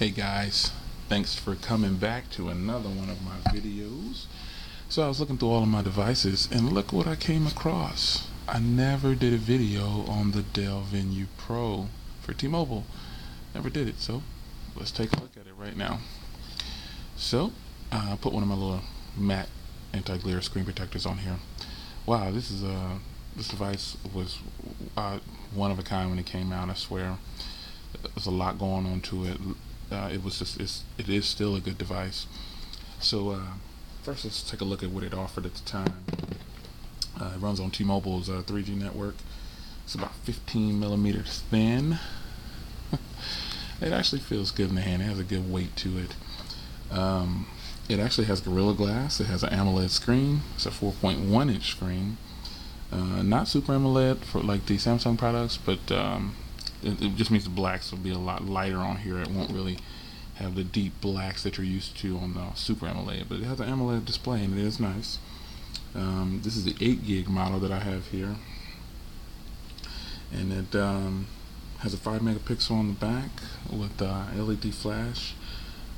Hey guys, thanks for coming back to another one of my videos. So I was looking through all of my devices and look what I came across. I never did a video on the Dell Venue Pro for T-Mobile. Never did it, so let's take a look at it right now. So I put one of my little matte anti-glare screen protectors on here. Wow, this device was one of a kind when it came out, I swear. There's a lot going on to it. It is still a good device. So first let's take a look at what it offered at the time. It runs on T-Mobile's 3G network. It's about 15 millimeters thin. It actually feels good in the hand. It has a good weight to it. It actually has Gorilla Glass. It has an AMOLED screen. It's a 4.1 inch screen. Not Super AMOLED for like the Samsung products, but it just means the blacks will be a lot lighter on here. It won't really have the deep blacks that you're used to on the Super AMOLED, but it has an AMOLED display and it is nice. This is the 8 gig model that I have here, and it has a 5 megapixel on the back with LED flash.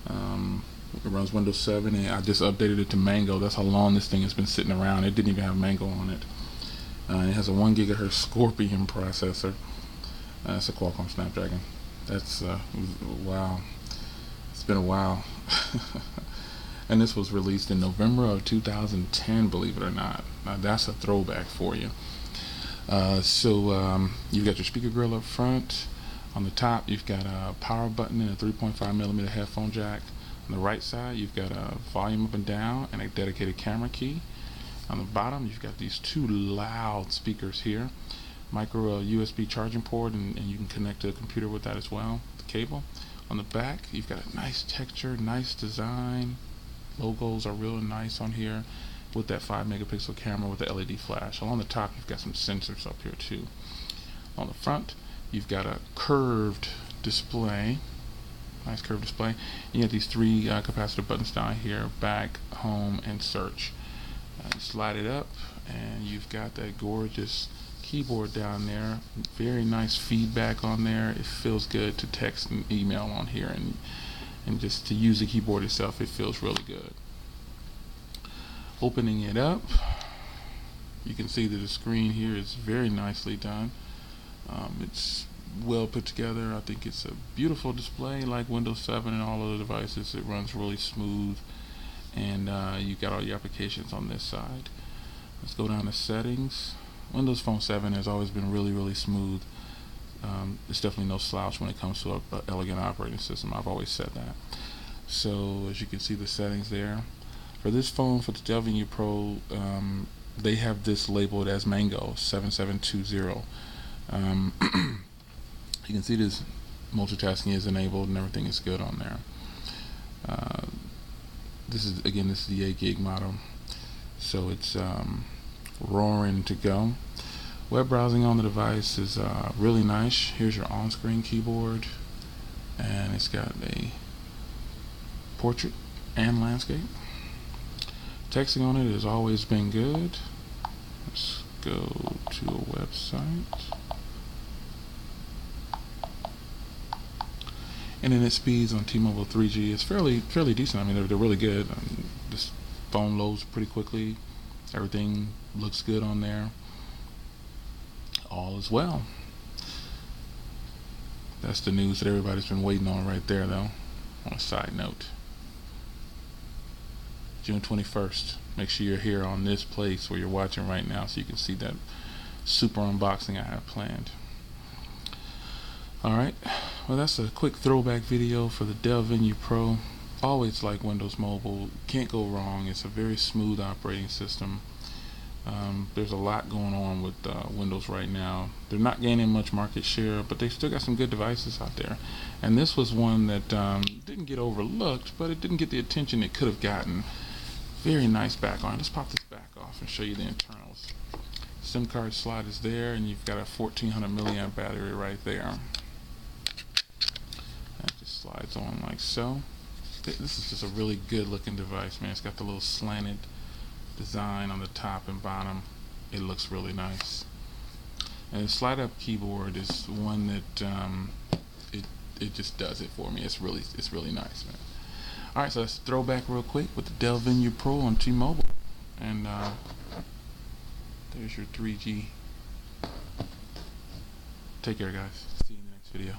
It runs Windows 7, and I just updated it to Mango. That's how long this thing has been sitting around. It didn't even have Mango on it. It has a 1 gigahertz Scorpion processor. It's a Qualcomm Snapdragon. That's wow. It's been a while. And this was released in November of 2010, believe it or not. Now that's a throwback for you. You've got your speaker grill up front. On the top, you've got a power button and a 3.5 millimeter headphone jack. On the right side, you've got a volume up and down and a dedicated camera key. On the bottom, you've got these two loud speakers here. Micro USB charging port, and you can connect to a computer with that as well, the cable. On the back, you've got a nice texture, nice design. Logos are real nice on here with that 5 megapixel camera with the LED flash. Along the top, you've got some sensors up here too. On the front, you've got a curved display, nice curved display. You have these three capacitive buttons down here: back, home, and search. You slide it up, and you've got that gorgeous keyboard down there. Very nice feedback on there. It feels good to text and email on here, and just to use the keyboard itself, it feels really good. Opening it up, you can see that the screen here is very nicely done. It's well put together. I think it's a beautiful display, like Windows 7 and all of the devices. It runs really smooth, and you got all your applications on this side. Let's go down to settings. Windows Phone 7 has always been really smooth. It's definitely no slouch when it comes to an elegant operating system. I've always said that. So as you can see, the settings there. For this phone, for the Dell Venue Pro, they have this labeled as Mango 7720. You can see this multitasking is enabled and everything is good on there. This is the 8 gig model, so it's roaring to go. Web browsing on the device is really nice. Here's your on-screen keyboard, and it's got a portrait and landscape. Texting on it has always been good. Let's go to a website. Internet speeds on T-Mobile 3G is fairly decent. I mean, they're really good. This phone loads pretty quickly. Everything looks good on there. All is well. That's the news that everybody's been waiting on right there, though. On a side note, June 21st. Make sure you're here on this place where you're watching right now, so you can see that super unboxing I have planned. Alright, well, that's a quick throwback video for the Dell Venue Pro. Always like Windows Mobile. Can't go wrong. It's a very smooth operating system. There's a lot going on with Windows right now. They're not gaining much market share, but they've still got some good devices out there. And this was one that didn't get overlooked, but it didn't get the attention it could have gotten. Very nice back on. Let's pop this back off and show you the internals. SIM card slot is there, and you've got a 1400 milliamp battery right there. That just slides on like so. This is just a really good looking device, man. It's got the little slanted design on the top and bottom. It looks really nice. And the slide up keyboard is one that it just does it for me. It's really nice, man. All right, so let's throw back real quick with the Dell Venue Pro on T-Mobile, and there's your 3G. Take care, guys. See you in the next video.